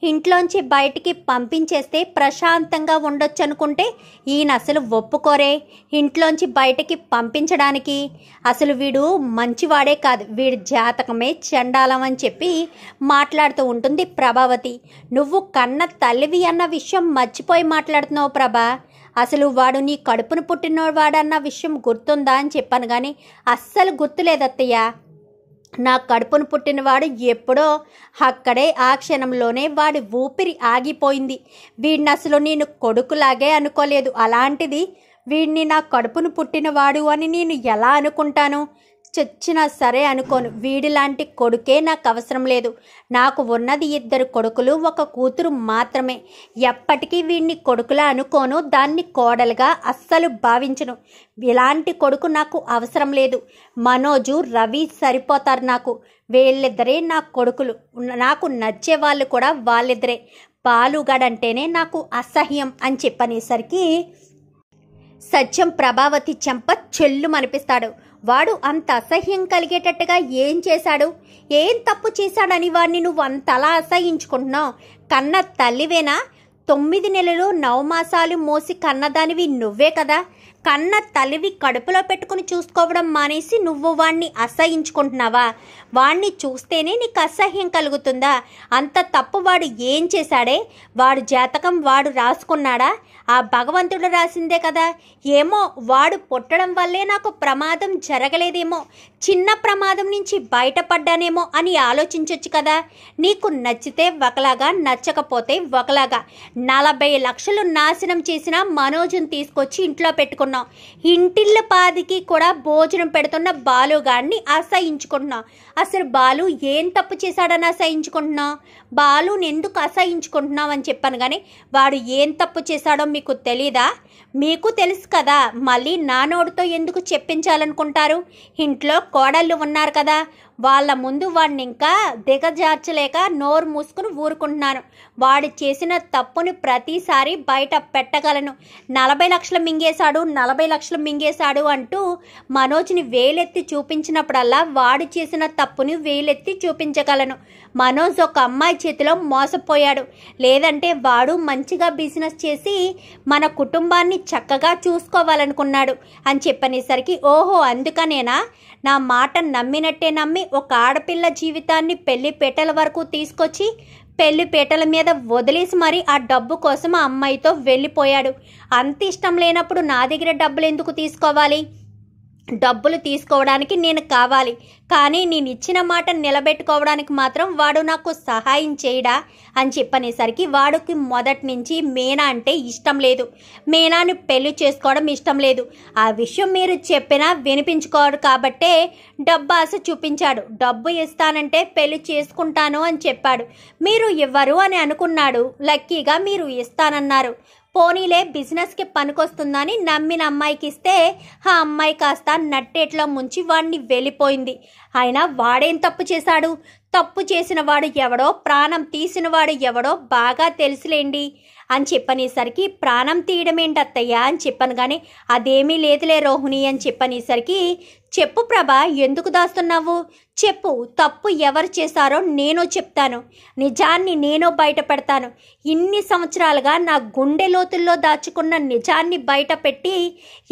ఇంట్లోంచి బయటికి పంపించేస్తే ప్రశాంతంగా ఉండొచ్చు అనుకుంటే ఈయన అసలు ఒప్పుకోరే ఇంట్లోంచి బయటికి పంపించడానికి. అసలు వీడు మంచివాడే కాదు, వీడి జాతకమే చండాలం అని చెప్పి మాట్లాడుతూ ఉంటుంది ప్రభావతి. నువ్వు కన్న తల్లివి అన్న విషయం మర్చిపోయి మాట్లాడుతున్నావు ప్రభా. అసలు వాడు నీ కడుపును పుట్టినవాడన్న విషయం గుర్తుందా అని చెప్పాను, కానీ అస్సలు గుర్తులేదత్తయ్య. నా కడుపును పుట్టినవాడు ఎప్పుడో అక్కడే ఆ క్షణంలోనే వాడి ఊపిరి ఆగిపోయింది. వీడిని అసలు నేను కొడుకులాగే అనుకోలేదు, అలాంటిది వీడిని నా కడుపును పుట్టినవాడు అని నేను ఎలా అనుకుంటాను? చచ్చినా సరే అనుకోను. వీడిలాంటి కొడుకే నాకు అవసరం లేదు. నాకు ఉన్నది 2 కొడుకులు, 1 కూతురు మాత్రమే. ఎప్పటికీ వీడిని కొడుకులా అనుకోను, దాన్ని కోడలుగా అస్సలు భావించను. ఇలాంటి కొడుకు నాకు అవసరం లేదు. మనోజు, రవి సరిపోతారు నాకు. వీళ్ళిద్దరే నా కొడుకులు. నాకు నచ్చే వాళ్ళు కూడా వాళ్ళిద్దరే. బాలుగాడంటేనే నాకు అసహ్యం అని చెప్పనేసరికి సత్యం ప్రభావతి చెంప చెల్లుమనిపిస్తాడు. వాడు అంత అసహ్యం కలిగేటట్టుగా ఏం చేశాడు? ఏం తప్పు చేశాడని వాడిని నువ్వు అంతలా అసహించుకుంటున్నావు? కన్న తల్లివేనా? 9 నెలలు 9 మాసాలు మోసి కన్నదానివి నువ్వే కదా. కన్న తల్లివి కడుపులో పెట్టుకుని చూసుకోవడం మానేసి నువ్వు వాణ్ణి అసహించుకుంటున్నావా? వాణ్ణి చూస్తేనే నీకు అసహ్యం కలుగుతుందా? అంత తప్పు వాడు ఏం చేశాడే? వాడు జాతకం వాడు రాసుకున్నాడా? ఆ భగవంతుడు రాసిందే కదా. ఏమో వాడు పుట్టడం వల్లే నాకు ప్రమాదం జరగలేదేమో, చిన్న ప్రమాదం నుంచి బయటపడ్డానేమో అని ఆలోచించవచ్చు కదా. నీకు నచ్చితే ఒకలాగా, నచ్చకపోతే ఒకలాగా. 40 లక్షలు నాశనం చేసిన మనోజుని తీసుకొచ్చి ఇంట్లో పెట్టుకున్నావు. ఇంటిళ్ళ పాదికి కూడా భోజనం పెడుతున్న బాలుగాడిని అసహించుకుంటున్నావు. అసలు బాలు ఏం తప్పు చేశాడని అసహించుకుంటున్నావు? బాలుని ఎందుకు అసహించుకుంటున్నావు అని చెప్పాను, కానీ వాడు ఏం తప్పు చేశాడో మీకు తెలీదా? మీకు తెలుసు కదా, మళ్ళీ నా నోటితో ఎందుకు చెప్పించాలనుకుంటారు? ఇంట్లో కోడళ్ళు ఉన్నారు కదా, వాళ్ళ ముందు వాడిని ఇంకా దిగజార్చలేక నోరు మూసుకుని ఊరుకుంటున్నాను. వాడు చేసిన తప్పుని ప్రతిసారి బయట పెట్టగలను. 40 లక్షలు మింగేశాడు, 40 లక్షలు మింగేశాడు అంటూ మనోజ్ని వేలెత్తి చూపించినప్పుడల్లా వాడు చేసిన తప్పుని వేలెత్తి చూపించగలను. మనోజ్ ఒక అమ్మాయి చేతిలో మోసపోయాడు. లేదంటే వాడు మంచిగా బిజినెస్ చేసి మన కుటుంబాన్ని చక్కగా చూసుకోవాలనుకున్నాడు అని చెప్పనేసరికి, ఓహో అందుకనేనా నా మాట నమ్మినట్టే నమ్మి ఒక ఆడపిల్ల జీవితాన్ని పెళ్లిపేటల వరకు తీసుకొచ్చి పెళ్లిపేటల మీద వదిలేసి మరి ఆ డబ్బు కోసం ఆ అమ్మాయితో వెళ్ళిపోయాడు. అంత ఇష్టం లేనప్పుడు నా దగ్గర డబ్బులు ఎందుకు తీసుకోవాలి? డబ్బులు తీసుకోవడానికి నేను కావాలి, కానీ నేను ఇచ్చిన మాట నిలబెట్టుకోవడానికి మాత్రం వాడు నాకు సహాయం చేయడా అని చెప్పనేసరికి వాడికి మొదటి నుంచి మీనా అంటే ఇష్టం లేదు. మీనాని పెళ్లి చేసుకోవడం ఇష్టం లేదు. ఆ విషయం మీరు చెప్పినా వినిపించుకోడు కాబట్టే డబ్బు ఆశ చూపించాడు. డబ్బు ఇస్తానంటే పెళ్లి చేసుకుంటాను అని చెప్పాడు. మీరు ఇవ్వరు అని అనుకున్నాడు. లక్కీగా మీరు ఇస్తానన్నారు. పోనీలే బిజినెస్కి పనికొస్తుందని నమ్మిన అమ్మాయికి ఇస్తే ఆ అమ్మాయి కాస్త నట్టేట్లో ముంచి వాడిని వెళ్ళిపోయింది. అయినా వాడేం తప్పు చేశాడు? తప్పు చేసిన వాడు ఎవడో, ప్రాణం తీసిన వాడు ఎవడో బాగా తెలుసులేండి అని చెప్పనేసరికి, ప్రాణం తీయడం ఏంటత్తయ్యా అని చెప్పాను, కానీ అదేమీ లేదులే రోహిణి అని చెప్పనేసరికి, చెప్పు ప్రభా ఎందుకు దాస్తున్నావు? చెప్పు, తప్పు ఎవరు చేశారో నేను చెప్తాను, నిజాన్ని నేను బయట పెడతాను. ఇన్ని సంవత్సరాలుగా నా గుండె లోతుల్లో దాచుకున్న నిజాన్ని బయట పెట్టి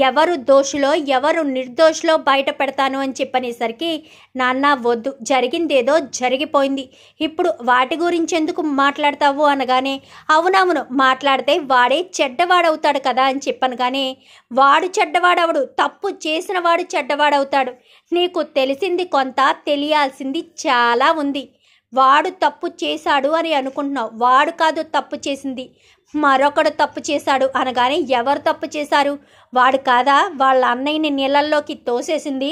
ఎవరు దోషులో ఎవరు నిర్దోషులో బయట పెడతాను అని చెప్పనేసరికి, నాన్న వద్దు, జరిగిందేదో జరిగిపోయింది, ఇప్పుడు వాటి గురించి ఎందుకు మాట్లాడతావు అనగానే, అవునవును మాట్లాడితే వాడే చెడ్డవాడవుతాడు కదా అని చెప్పాను, కానీ వాడు చెడ్డవాడవడు, తప్పు చేసిన వాడు చెడ్డవాడవుతాడు. నీకు తెలిసింది కొంత, తెలియాల్సింది చాలా ఉంది. వాడు తప్పు చేశాడు అని అనుకుంటున్నావు, వాడు కాదు తప్పు చేసింది, మరొకడు తప్పు చేశాడు అనగానే, ఎవరు తప్పు చేశారు? వాడు కాదా వాళ్ళ అన్నయ్యని నీళ్ళల్లోకి తోసేసింది?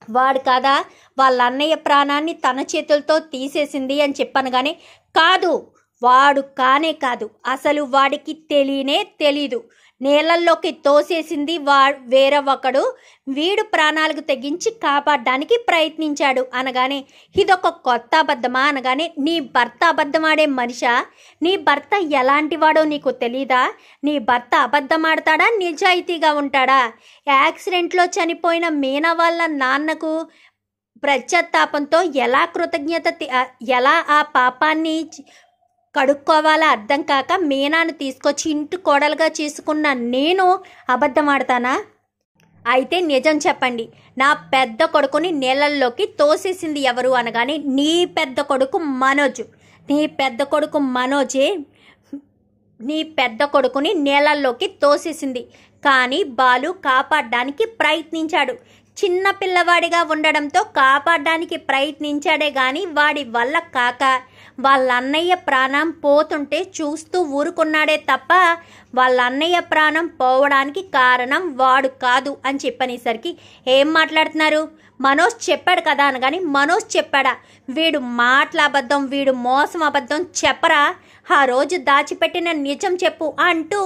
వాడు కాదా వాళ్ళ అన్నయ్య ప్రాణాన్ని తన చేతులతో తీసేసింది అని చెప్పాను, కానీ కాదు, వాడు కానే కాదు, అసలు వాడికి తెలియనే తెలీదు. నీళ్ళల్లోకి తోసేసింది వేరే ఒకడు, వీడు ప్రాణాలకు తెగించి కాపాడడానికి ప్రయత్నించాడు అనగానే, ఇదొక కొత్త అబద్ధమా అనగానే, నీ భర్త అబద్ధమాడే మనిషా? నీ భర్త ఎలాంటి వాడో నీకు తెలీదా? నీ భర్త అబద్ధమాడతాడా, నిజాయితీగా ఉంటాడా? యాక్సిడెంట్లో చనిపోయిన మీనా వాళ్ళ నాన్నకు పశ్చాత్తాపంతో ఎలా కృతజ్ఞత, ఎలా ఆ పాపాన్ని కడుక్కోవాలా అర్థం కాక మీనాను తీసుకొచ్చి ఇంటి కోడలుగా చేసుకున్న నేను అబద్ధం ఆడతానా? అయితే నిజం చెప్పండి, నా పెద్ద కొడుకుని నీళ్ళల్లోకి తోసేసింది ఎవరు అనగానే నీ పెద్ద కొడుకు మనోజ్. నీ పెద్ద కొడుకు మనోజే నీ పెద్ద కొడుకుని నీళ్ళల్లోకి తోసేసింది. కానీ బాలు కాపాడడానికి ప్రయత్నించాడు. చిన్న పిల్లవాడిగా ఉండడంతో కాపాడడానికి ప్రయత్నించాడే కానీ వాడి వల్ల కాక వాళ్ళ అన్నయ్య ప్రాణం పోతుంటే చూస్తూ ఊరుకున్నాడే తప్ప వాళ్ళ అన్నయ్య ప్రాణం పోవడానికి కారణం వాడు కాదు అని చెప్పనేసరికి ఏం మాట్లాడుతున్నారు? మనోజ్ చెప్పాడు కదా అనగాని మనోజ్ చెప్పాడా? వీడు మాటల అబద్ధం, వీడు మోసం అబద్ధం చెప్పరా, ఆ రోజు దాచిపెట్టిన నిజం చెప్పు అంటూ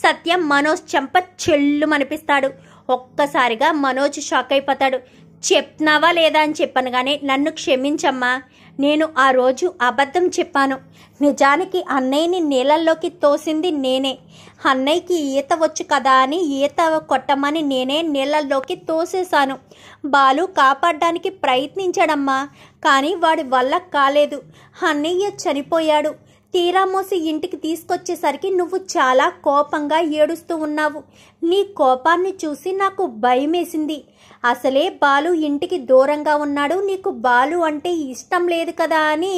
సత్యం మనోజ్ చెంప చెల్లుమనిపిస్తాడు. ఒక్కసారిగా మనోజ్ షాక్ అయిపోతాడు. చెప్తున్నావా లేదా అని చెప్పాను కానీ నన్ను క్షమించమ్మా, నేను ఆ రోజు అబద్ధం చెప్పాను. నిజానికి అన్నయ్యని నీళ్ళల్లోకి తోసింది నేనే. అన్నయ్యకి ఈత వచ్చు కదా అని ఈత కొట్టమని నేనే నీళ్ళల్లోకి తోసేశాను. బాలు కాపాడడానికి ప్రయత్నించాడమ్మా, కానీ వాడి వల్ల కాలేదు. అన్నయ్య చనిపోయాడు. తీరా మోసి ఇంటికి తీసుకొచ్చేసరికి నువ్వు చాలా కోపంగా ఏడుస్తూ ఉన్నావు. నీ కోపాన్ని చూసి నాకు భయమేసింది. అసలే బాలు ఇంటికి దూరంగా ఉన్నాడు, నీకు బాలు అంటే ఇష్టం లేదు కదా అని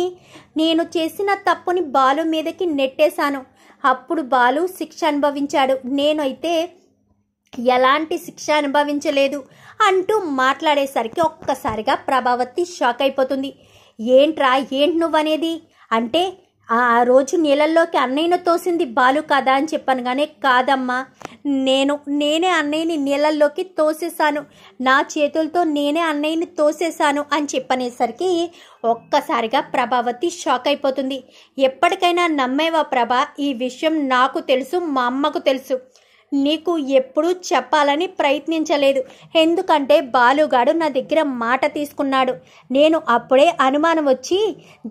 నేను చేసిన తప్పుని బాలు మీదకి నెట్టేశాను. అప్పుడు బాలు శిక్ష అనుభవించాడు, నేనైతే ఎలాంటి శిక్ష అనుభవించలేదు అంటూ మాట్లాడేసరికి ఒక్కసారిగా ప్రభావతి షాక్ అయిపోతుంది. ఏంట్రా ఏంటి నువ్వనేది అంటే ఆ రోజు నీళ్ళల్లోకి అన్నయ్యను తోసింది బాలు కదా అని చెప్పాను కానీ కాదమ్మా, నేనే అన్నయ్యని నీళ్ళల్లోకి తోసేశాను. నా చేతులతో నేనే అన్నయ్యని తోసేశాను అని చెప్పనేసరికి ఒక్కసారిగా ప్రభావతి షాక్ అయిపోతుంది. ఎప్పటికైనా నమ్మేవా ప్రభా? ఈ విషయం నాకు తెలుసు, మా అమ్మకు తెలుసు. నీకు ఎప్పుడూ చెప్పాలని ప్రయత్నించలేదు, ఎందుకంటే బాలుగాడు నా దగ్గర మాట తీసుకున్నాడు. నేను అప్పుడే అనుమానం వచ్చి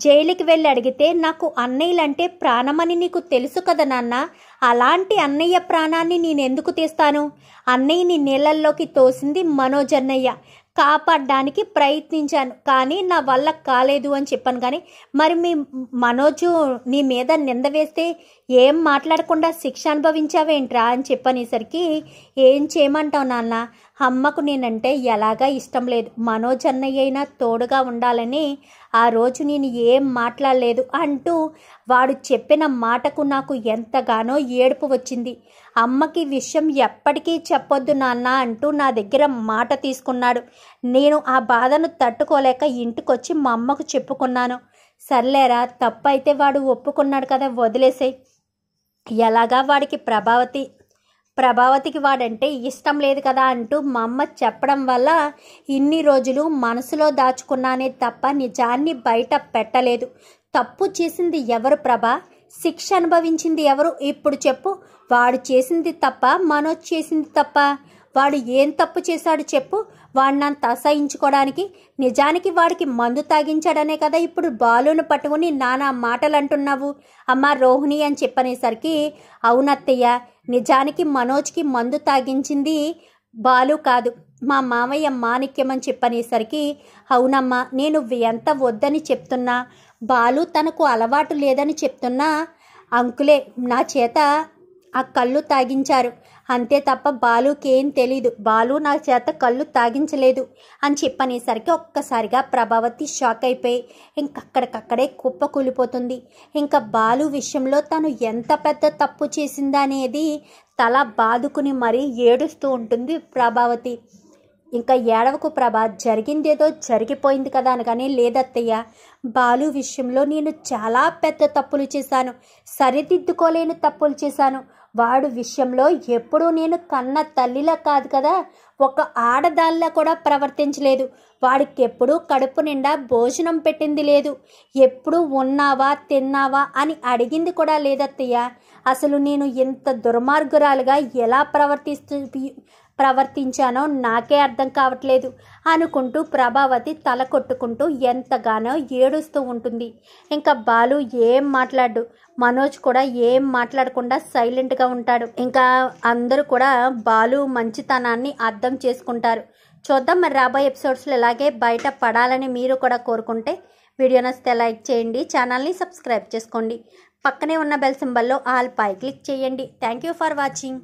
జైలుకి వెళ్ళి అడిగితే నాకు అన్నయ్యలంటే ప్రాణమని నీకు తెలుసు కదా నాన్న. అలాంటి అన్నయ్య ప్రాణాన్ని నేనెందుకు తీస్తాను? అన్నయ్యని నీళ్ళల్లోకి తోసింది మనోజ్ అన్నయ్య. కాపాడడానికి ప్రయత్నించాను కానీ నా వల్ల కాలేదు అని చెప్పాను. కానీ మరి మీ మనోజు నీ మీద నింద వేస్తే ఏం మాట్లాడకుండా శిక్ష అనుభవించావేంట్రా అని చెప్పనేసరికి ఏం చేయమంటావు నాన్న, అమ్మకు నేనంటే ఎలాగా ఇష్టం లేదు. మనోజ్ అన్నయ్య అయినా తోడుగా ఉండాలని ఆ రోజు నేను ఏం మాట్లాడలేదు అంటూ వాడు చెప్పిన మాటకు నాకు ఎంతగానో ఏడుపు వచ్చింది. అమ్మకి విషయం ఎప్పటికీ చెప్పొద్దు నాన్న అంటూ నా దగ్గర మాట తీసుకున్నాడు. నేను ఆ బాధను తట్టుకోలేక ఇంటికొచ్చి మా అమ్మకు చెప్పుకున్నాను. సర్లేరా, తప్పు అయితే వాడు ఒప్పుకున్నాడు కదా, వదిలేసాయి. ఎలాగా వాడికి ప్రభావతికి వాడంటే ఇష్టం లేదు కదా అంటూ మా అమ్మ చెప్పడం వల్ల ఇన్ని రోజులు మనసులో దాచుకున్నానే తప్ప నిజాన్ని బయట పెట్టలేదు. తప్పు చేసింది ఎవరు ప్రభా? శిక్ష అనుభవించింది ఎవరు? ఇప్పుడు చెప్పు. వాడు చేసింది తప్ప, మనోజ్ చేసింది తప్ప? వాడు ఏం తప్పు చేశాడు చెప్పు. వాడినంత అసహించుకోవడానికి నిజానికి వాడికి మందు తాగించాడనే కదా ఇప్పుడు బాలును పట్టుకుని నానా మాటలు అంటున్నావు. అమ్మ రోహిణి అని చెప్పనేసరికి అవునత్తయ్య, నిజానికి మనోజ్కి మందు తాగించింది బాలు కాదు, మా మామయ్య మాణిక్యం అని చెప్పనేసరికి అవునమ్మా, నేను ఎంత వద్దని చెప్తున్నా, బాలు తనకు అలవాటు లేదని చెప్తున్నా అంకులే నా చేత ఆ కళ్ళు తాగించారు అంతే తప్ప బాలుకి ఏం తెలీదు. బాలు నా చేత కళ్ళు తాగించలేదు అని చెప్పనేసరికి ఒక్కసారిగా ప్రభావతి షాక్ అయిపోయి ఇంకక్కడికక్కడే కుప్ప కూలిపోతుంది. ఇంకా బాలు విషయంలో తను ఎంత పెద్ద తప్పు చేసిందనేది తల బాదుకుని మరీ ఏడుస్తూ ఉంటుంది ప్రభావతి. ఇంకా ఏడవకు ప్రభా, జరిగిందేదో జరిగిపోయింది కదా అనగానే లేదత్తయ్య, బాలు విషయంలో నేను చాలా పెద్ద తప్పులు చేశాను, సరిదిద్దుకోలేని తప్పులు చేశాను. వాడు విషయంలో ఎప్పుడూ నేను కన్న తల్లిలా కాదు కదా, ఒక ఆడదాల్లా కూడా ప్రవర్తించలేదు. వాడికి ఎప్పుడూ కడుపు నిండా భోజనం పెట్టింది లేదు, ఎప్పుడు ఉన్నావా తిన్నావా అని అడిగింది కూడా లేదత్తయ్య. అసలు నేను ఇంత దుర్మార్గురాలుగా ఎలా ప్రవర్తించానో నాకే అర్థం కావట్లేదు అనుకుంటూ ప్రభావతి తల కొట్టుకుంటూ ఎంతగానో ఏడుస్తూ ఉంటుంది. ఇంకా బాలు ఏం మాట్లాడు, మనోజ్ కూడా ఏం మాట్లాడకుండా సైలెంట్గా ఉంటాడు. ఇంకా అందరూ కూడా బాలు మంచితనాన్ని అర్థం చేసుకుంటారు. చూద్దాం మరి రాబోయే ఎపిసోడ్స్లో ఇలాగే బయట పడాలని మీరు కూడా కోరుకుంటే వీడియో నచ్చితే లైక్ చేయండి, ఛానల్ని సబ్స్క్రైబ్ చేసుకోండి. పక్కనే ఉన్న బెల్ సింబల్లో ఆల్ పై క్లిక్ చేయండి. Thank you for watching.